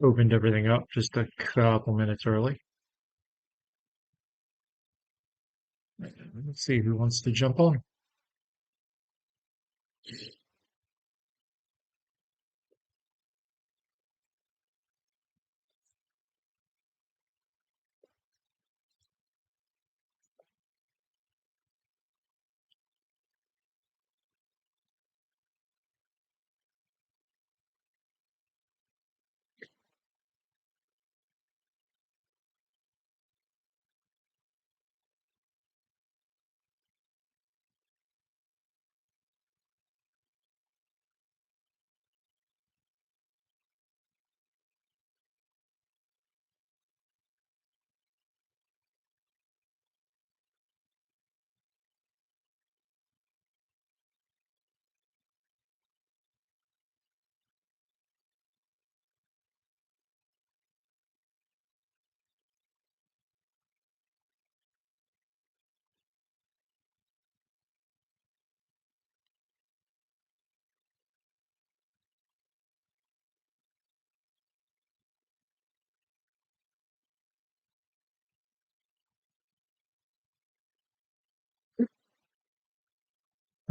Opened everything up just a couple minutes early. Let's see who wants to jump on.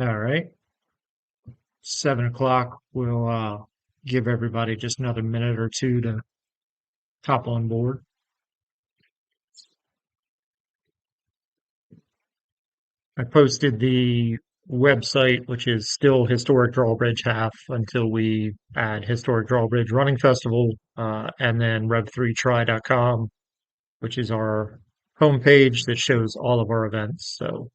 All right. 7 o'clock. We'll give everybody just another minute or two to hop on board. I posted the website, which is still Historic Drawbridge half until we add Historic Drawbridge Running Festival, and then rev3try.com, which is our homepage that shows all of our events. So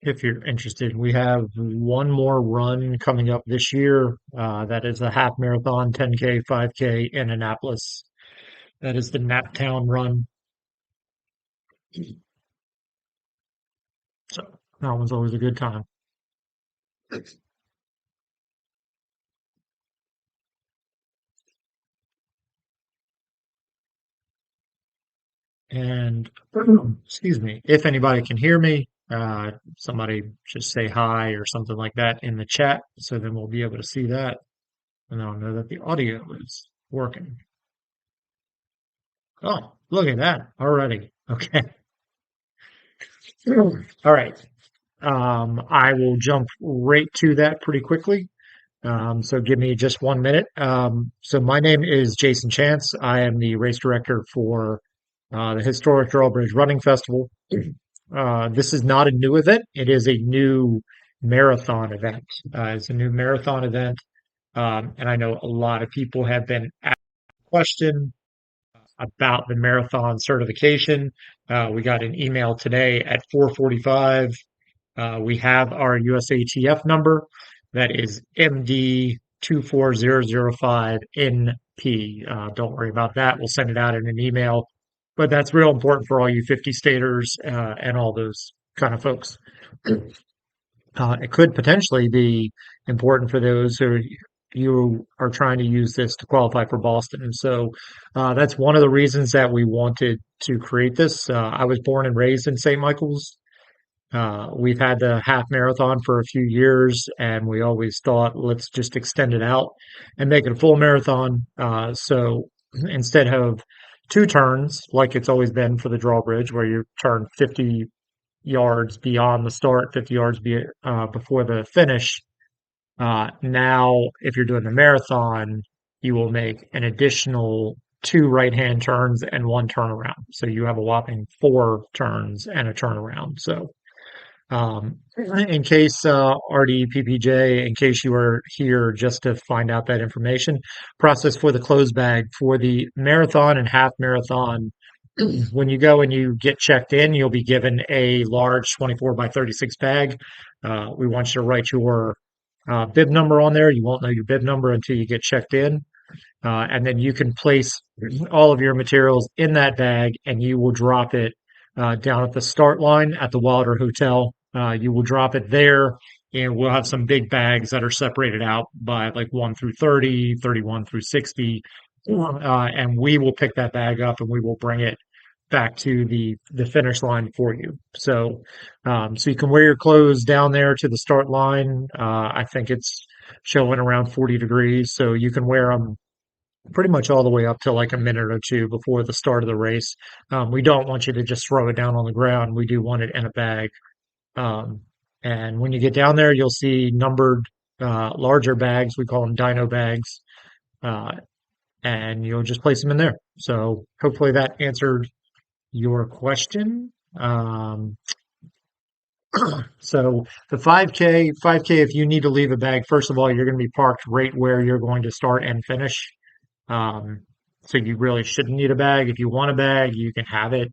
if you're interested, we have one more run coming up this year. That is a half marathon, 10K, 5K in Annapolis. That is the Naptown Run. So that one's always a good time. And excuse me, if anybody can hear me, somebody just say hi or something like that in the chat. So then we'll be able to see that and I'll know that the audio is working. Oh, look at that already. Okay. All right. I will jump right to that pretty quickly. So give me just 1 minute. So my name is Jason Chance. I am the race director for the Historic Drawbridge Running Festival. This is not a new event. It is a new marathon event. It's a new marathon event. And I know a lot of people have been asked a question about the marathon certification. We got an email today at 4:45. We have our USATF number. That is MD 24005NP. Don't worry about that. We'll send it out in an email. But that's real important for all you 50 staters and all those kind of folks. It could potentially be important for those who you are trying to use this to qualify for Boston. And so that's one of the reasons that we wanted to create this. I was born and raised in St. Michael's. We've had the half marathon for a few years, and we always thought, let's just extend it out and make it a full marathon. So instead of two turns, like it's always been for the drawbridge, where you turn 50 yards beyond the start, 50 yards before the finish. Now, if you're doing the marathon, you will make an additional two right-hand turns and one turnaround. So you have a whopping four turns and a turnaround. So in case RDPPJ, in case you are here just to find out that information, process for the closed bag for the marathon and half marathon. When you go and you get checked in, you'll be given a large 24 by 36 bag. We want you to write your bib number on there. You won't know your bib number until you get checked in. And then you can place all of your materials in that bag and you will drop it down at the start line at the Wilder Hotel. You will drop it there, and we'll have some big bags that are separated out by like 1 through 30, 31 through 60. And we will pick that bag up and we will bring it back to the finish line for you. So so you can wear your clothes down there to the start line. I think it's showing around 40 degrees, so you can wear them pretty much all the way up to like a minute or two before the start of the race. We don't want you to just throw it down on the ground. We do want it in a bag. Um, and when you get down there, you'll see numbered larger bags. We call them dino bags. Uh, and you'll just place them in there. So hopefully that answered your question. So the 5K, if you need to leave a bag, first of all, you're going to be parked right where you're going to start and finish. Um, so you really shouldn't need a bag. If you want a bag, you can have it.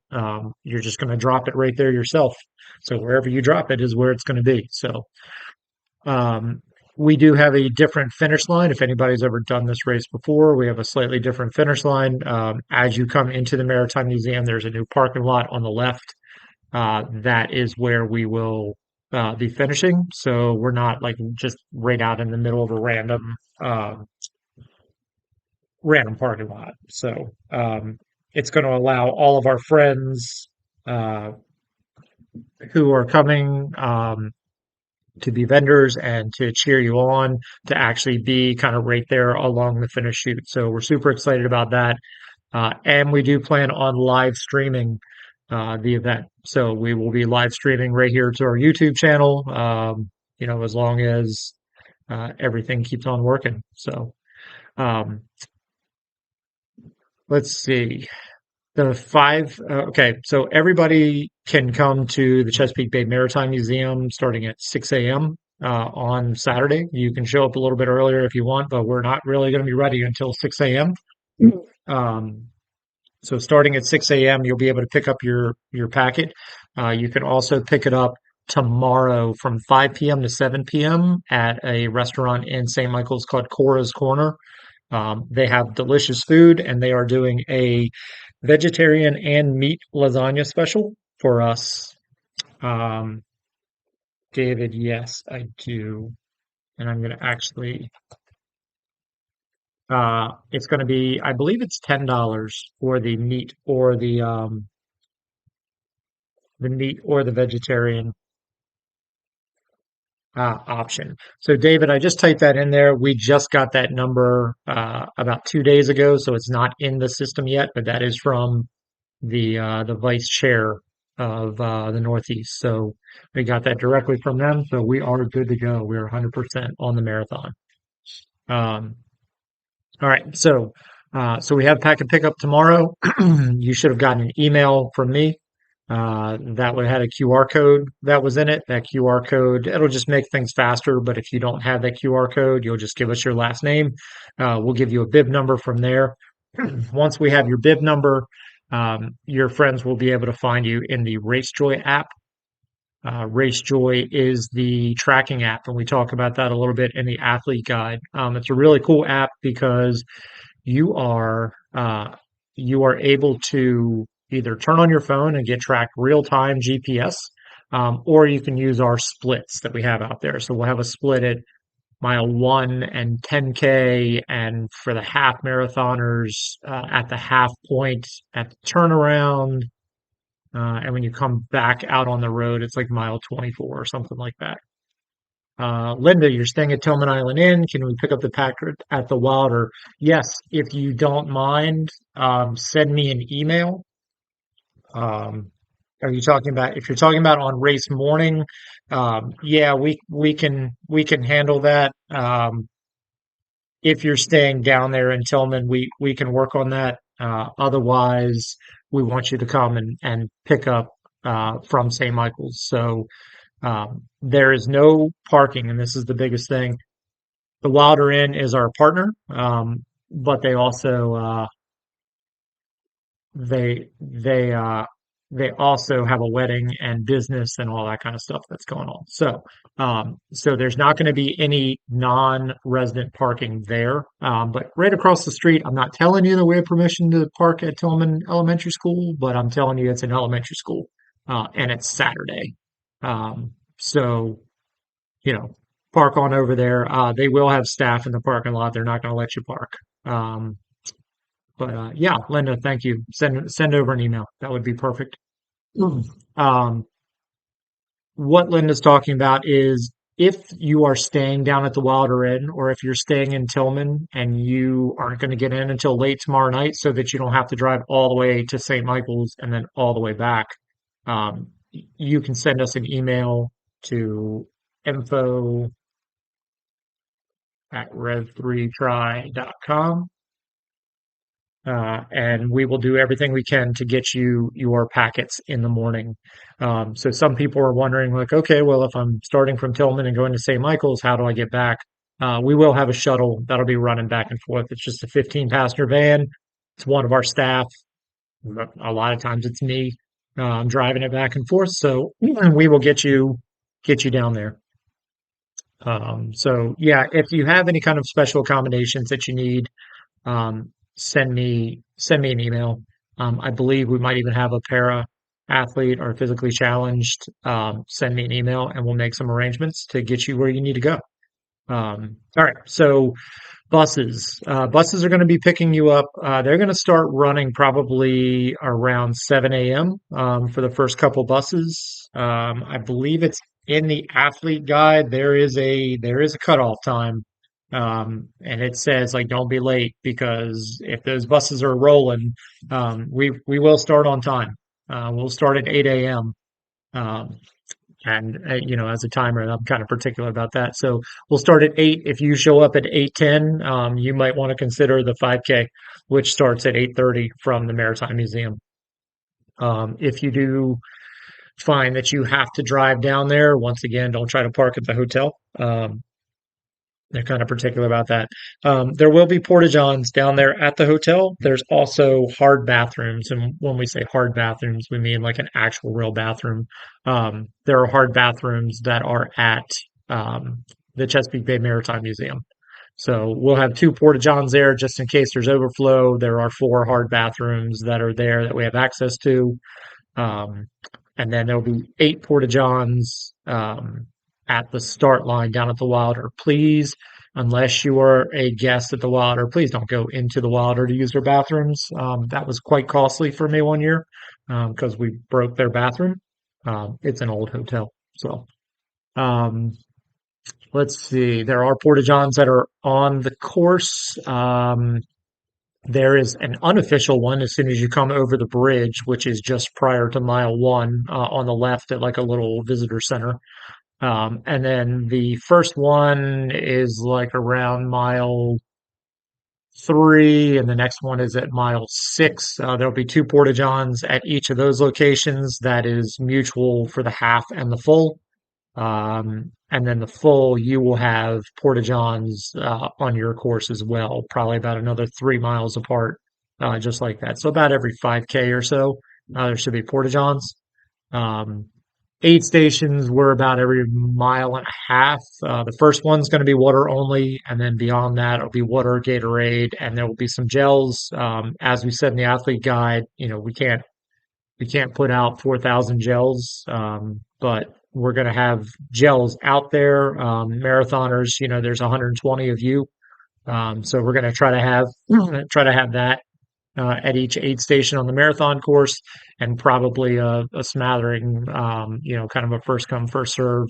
You're just going to drop it right there yourself. So wherever you drop it is where it's going to be. So um, we do have a different finish line. If anybody's ever done this race before, we have a slightly different finish line. As you come into the Maritime Museum, there's a new parking lot on the left. That is where we will be finishing. So we're not like just right out in the middle of a random parking lot. So it's going to allow all of our friends uh, who are coming to be vendors and to cheer you on to actually be kind of right there along the finish chute. So we're super excited about that. And we do plan on live streaming the event. So we will be live streaming right here to our YouTube channel, as long as everything keeps on working. So um, let's see. Okay, so everybody can come to the Chesapeake Bay Maritime Museum starting at 6 a.m. On Saturday. You can show up a little bit earlier if you want, but we're not really going to be ready until 6 a.m. Um, so starting at 6 a.m., you'll be able to pick up your packet. You can also pick it up tomorrow from 5 p.m. to 7 p.m. at a restaurant in St. Michael's called Cora's Corner. They have delicious food, and they are doing a vegetarian and meat lasagna special for us. Um, David, yes, I do. And I'm going to actually, it's going to be, I believe it's $10 for the meat or the vegetarian option. So, David, I just typed that in there. We just got that number about 2 days ago, so it's not in the system yet, but that is from the vice chair of the Northeast. So we got that directly from them. So we are good to go. We're 100% on the marathon. Um, all right. So we have pack and pickup tomorrow. You should have gotten an email from me that would have had a QR code that was in it. That QR code, it'll just make things faster. But if you don't have that QR code, you'll just give us your last name. We'll give you a bib number from there. Once we have your bib number, your friends will be able to find you in the RaceJoy app. RaceJoy is the tracking app, and we talk about that a little bit in the athlete guide. It's a really cool app because you are you are able to either turn on your phone and get tracked real time GPS, or you can use our splits that we have out there. So we'll have a split at mile 1 and 10K, and for the half marathoners at the half point at the turnaround. And when you come back out on the road, it's like mile 24 or something like that. Linda, you're staying at Tilghman Island Inn. Can we pick up the packet at the Wilder? Yes, if you don't mind, send me an email. Um, are you talking about if you're talking about on race morning? Yeah, we can handle that. If you're staying down there in Tillman, we can work on that. Otherwise, we want you to come and pick up from St. Michael's. So there is no parking, and this is the biggest thing. The Wilder Inn is our partner, but they also they they also have a wedding and business and all that kind of stuff that's going on. So there's not going to be any non-resident parking there. But right across the street, I'm not telling you that we have permission to park at Tillman Elementary School, but I'm telling you it's an elementary school, and it's Saturday. So park on over there. They will have staff in the parking lot. They're not going to let you park. But yeah, Linda, thank you. Send over an email. That would be perfect. Um, what Linda's talking about is if you are staying down at the Wilder Inn or if you're staying in Tillman and you aren't going to get in until late tomorrow night so that you don't have to drive all the way to St. Michael's and then all the way back, you can send us an email to info at rev3try.com. And we will do everything we can to get you your packets in the morning. So some people are wondering, like, okay, well, if I'm starting from Tillman and going to St. Michael's, how do I get back? We will have a shuttle that'll be running back and forth. It's just a 15 passenger van. It's one of our staff. A lot of times it's me. I'm driving it back and forth. So we will get you down there. So yeah, if you have any kind of special accommodations that you need, send me an email. I believe we might even have a para athlete or physically challenged. Send me an email and we'll make some arrangements to get you where you need to go. All right. So buses are going to be picking you up. They're going to start running probably around 7 a.m. For the first couple buses. I believe it's in the athlete guide. There is a cutoff time. And it says like don't be late because if those buses are rolling, we will start on time. We'll start at 8 a.m. Um, and as a timer, I'm kind of particular about that. So we'll start at 8. If you show up at 8:10, you might want to consider the 5K, which starts at 8:30 from the Maritime Museum. If you do find that you have to drive down there, once again, don't try to park at the hotel. They're kind of particular about that. There will be porta johns down there at the hotel. There's also hard bathrooms, and when we say hard bathrooms, we mean like an actual real bathroom. There are hard bathrooms that are at the Chesapeake Bay Maritime Museum. So we'll have two porta johns there just in case there's overflow. There are four hard bathrooms that are there that we have access to. Um, and then there'll be 8 porta johns at the start line down at the Wilder. Please, unless you are a guest at the Wilder, please don't go into the Wilder to use their bathrooms. That was quite costly for me one year because we broke their bathroom. It's an old hotel. So um, let's see. There are porta johns that are on the course. There is an unofficial one as soon as you come over the bridge, which is just prior to mile one on the left at like a little visitor center. And then the first one is like around mile 3, and the next one is at mile 6. There'll be 2 porta johns at each of those locations. That is mutual for the half and the full. And then the full, you will have porta johns on your course as well, probably about another 3 miles apart, just like that. So about every 5K or so, there should be porta johns. Um, Aid stations were about every mile and a half. The first one's going to be water only, and then beyond that, it'll be water, Gatorade, and there will be some gels. As we said in the athlete guide, we can't put out 4,000 gels, but we're going to have gels out there. Marathoners, there's 120 of you, so we're going to try to have that at each aid station on the marathon course, and probably a smattering, kind of a first come first serve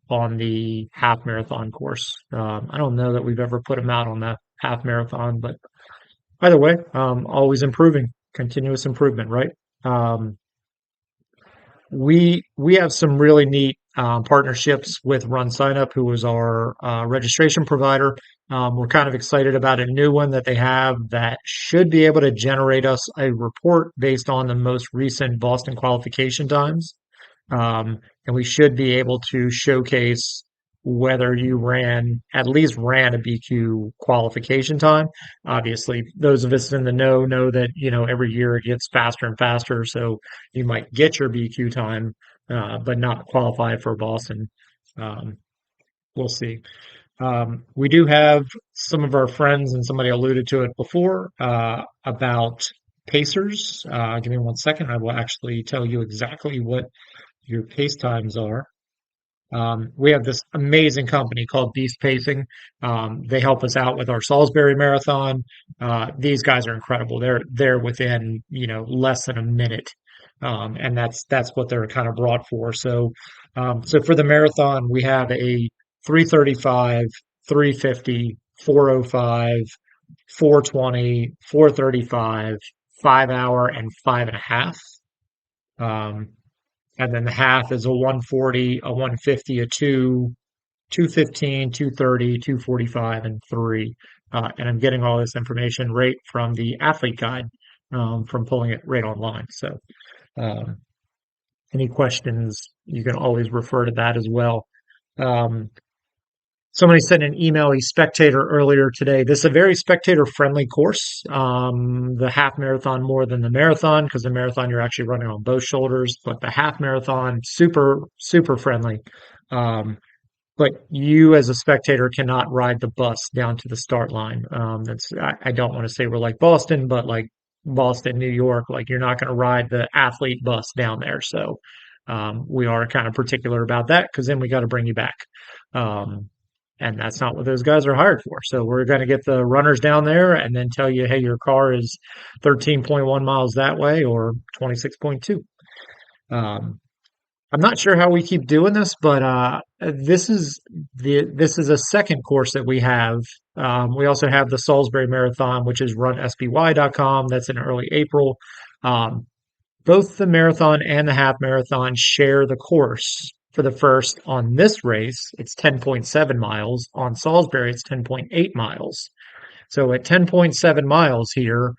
on the half marathon course. I don't know that we've ever put them out on the half marathon, but either way, always improving, continuous improvement, right? Um, we have some really neat partnerships with Run Sign Up, who is our registration provider. We're kind of excited about a new one that they have that should be able to generate us a report based on the most recent Boston qualification times. And we should be able to showcase whether you at least ran a BQ qualification time. Obviously, those of us in the know that, every year it gets faster and faster. So you might get your BQ time, but not qualify for Boston. Um, we'll see. We do have some of our friends, and somebody alluded to it before, about pacers. Give me one second. I will actually tell you exactly what your pace times are. We have this amazing company called Beast Pacing. They help us out with our Salisbury Marathon. These guys are incredible. They're within, less than a minute. And that's what they're kind of brought for. So for the marathon, we have a 3:35, 3:50, 4:05, 4:20, 4:35, 5 hour, and five and a half. Um, and then the half is a 1:40, a 1:50, a 2, 2:15, 2:30, 2:45, and 3. And I'm getting all this information right from the athlete guide, from pulling it right online. So, um, any questions, you can always refer to that as well. Um, Somebody sent an email, a spectator earlier today. This is a very spectator friendly course. The half marathon more than the marathon, because the marathon you're actually running on both shoulders, but the half marathon super, super friendly. Um, but you as a spectator cannot ride the bus down to the start line. I don't want to say we're like Boston, but like Boston, New York, like you're not going to ride the athlete bus down there. So we are kind of particular about that because then we got to bring you back. Um, and that's not what those guys are hired for. So we're going to get the runners down there and then tell you, hey, your car is 13.1 miles that way or 26.2. Um, I'm not sure how we keep doing this, but this is a second course that we have. We also have the Salisbury Marathon, which is runsby.com. That's in early April. Um, Both the marathon and the half marathon share the course. For the first on this race, it's 10.7 miles. On Salisbury, it's 10.8 miles. So at 10.7 miles here,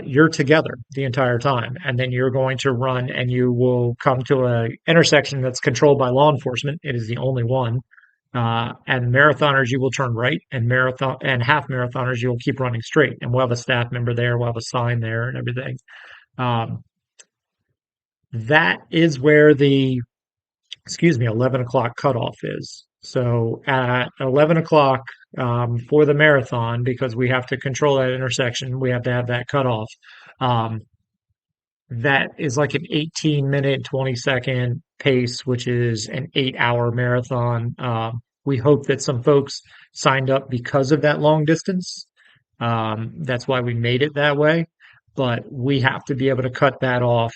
you're together the entire time. And then you're going to run and you will come to a intersection that's controlled by law enforcement. It is the only one. And marathoners, you will turn right, and marathon and half marathoners, you'll keep running straight. And we'll have a staff member there, we'll have a sign there and everything. Um, that is where the 11 o'clock cutoff is. So at 11 o'clock, for the marathon, because we have to control that intersection, we have to have that cutoff. Um, that is like an 18-minute, 20-second pace, which is an 8 hour marathon. We hope that some folks signed up because of that long distance. That's why we made it that way. But we have to be able to cut that off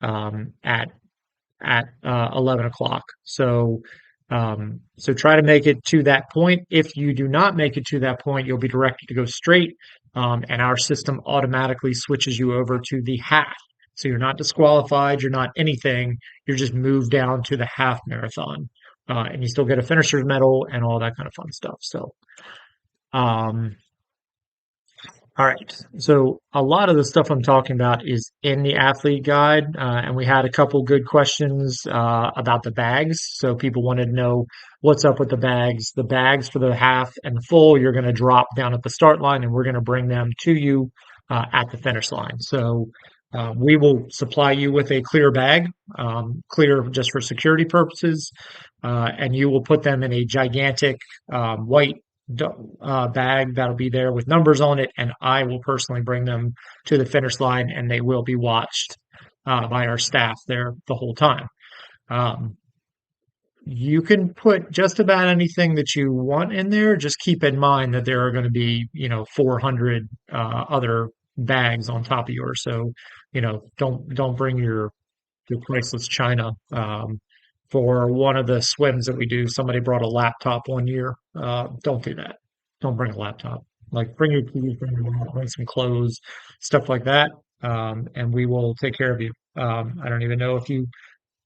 at 11 o'clock. So try to make it to that point. If you do not make it to that point, you'll be directed to go straight, and our system automatically switches you over to the half. So you're not disqualified, you're not anything, you're just moved down to the half marathon, and you still get a finisher's medal and all that kind of fun stuff. So, um, all right. So a lot of the stuff I'm talking about is in the athlete guide, and we had a couple good questions about the bags. So people wanted to know what's up with the bags. The bags for the half and the full, you're going to drop down at the start line, and we're going to bring them to you at the finish line. So we will supply you with a clear bag, clear just for security purposes, and you will put them in a gigantic white bag that'll be there with numbers on it, and I will personally bring them to the finish line, and they will be watched by our staff there the whole time. Um, you can put just about anything that you want in there. Just keep in mind that there are going to be, 400 other bags on top of yours. So, don't bring your priceless china. For one of the swims that we do, somebody brought a laptop one year. Don't do that. Don't bring a laptop. Like bring your keys, bring some clothes, stuff like that, and we will take care of you. I don't even know if you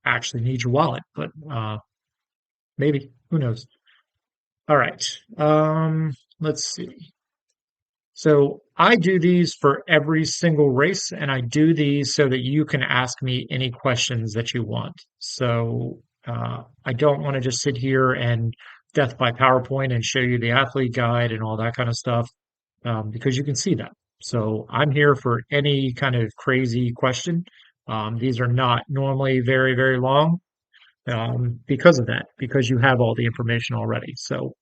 actually need your wallet, but maybe. Who knows? All right. Let's see. So I do these for every single race, and I do these so that you can ask me any questions that you want. So I don't want to just sit here and death by PowerPoint and show you the athlete guide and all that kind of stuff, because you can see that. So I'm here for any kind of crazy question. These are not normally very, very long, because of that, because you have all the information already. So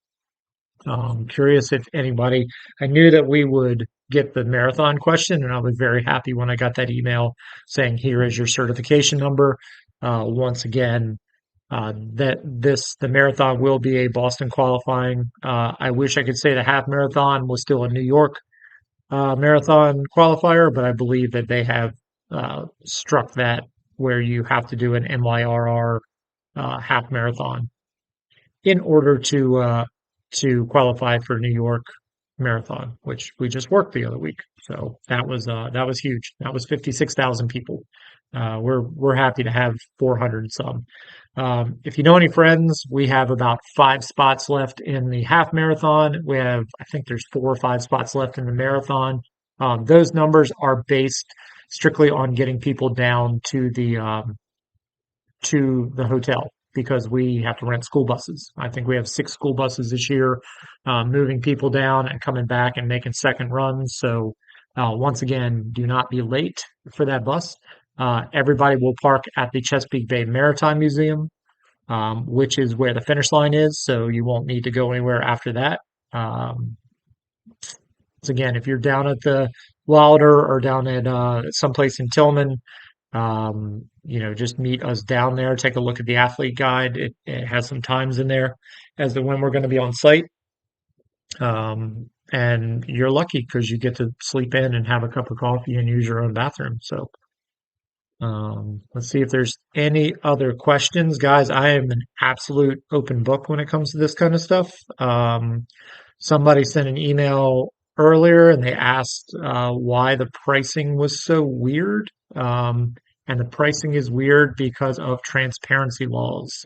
curious if anybody, I knew that we would get the marathon question, and I was very happy when I got that email saying, here is your certification number. Once again, The marathon will be a Boston qualifying. I wish I could say the half marathon was still a New York marathon qualifier, but I believe that they have struck that where you have to do an MYRR half marathon in order to qualify for New York Marathon, which we just worked the other week. So that was huge. That was 56,000 people. We're happy to have 400 some. If you know any friends, we have about 5 spots left in the half marathon. We have, I think there's 4 or 5 spots left in the marathon. Those numbers are based strictly on getting people down to the hotel because we have to rent school buses. I think we have 6 school buses this year, moving people down and coming back and making second runs. So, once again, do not be late for that bus. Everybody will park at the Chesapeake Bay Maritime Museum, which is where the finish line is. So you won't need to go anywhere after that. Um, so again, if you're down at the Wilder or down at someplace in Tillman, just meet us down there. Take a look at the athlete guide. It has some times in there as to when we're going to be on site. And you're lucky because you get to sleep in and have a cup of coffee and use your own bathroom. So, let's see if there's any other questions, guys. I am an absolute open book when it comes to this kind of stuff. Somebody sent an email earlier and they asked why the pricing was so weird. And the pricing is weird because of transparency laws.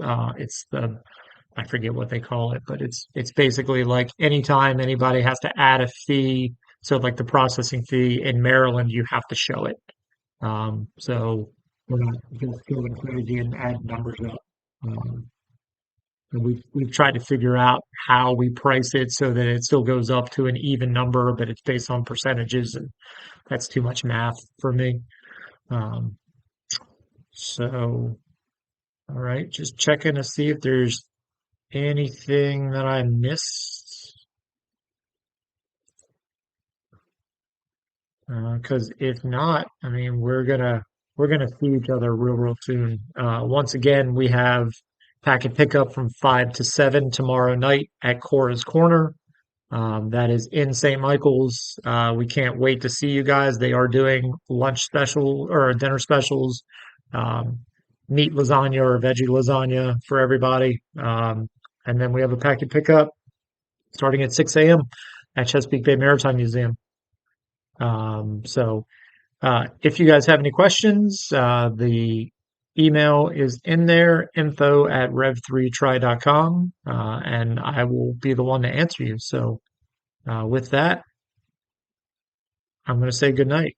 I forget what they call it, but it's basically like anytime anybody has to add a fee, so like the processing fee in Maryland, you have to show it. So we're not just going crazy and add numbers up. Um, and we've tried to figure out how we price it so that it still goes up to an even number, but it's based on percentages, and that's too much math for me. Um, so, all right, just checking to see if there's anything that I missed. Because if not, I mean, we're gonna see each other real soon. Once again, we have packet pickup from 5 to 7 tomorrow night at Cora's Corner. That is in St. Michael's. We can't wait to see you guys. They are doing lunch special or dinner specials, um, meat lasagna or veggie lasagna for everybody. And then we have a packet pickup starting at 6 a.m. at Chesapeake Bay Maritime Museum. So if you guys have any questions, the email is in there, info@rev3try.com, and I will be the one to answer you. So with that, I'm going to say good night.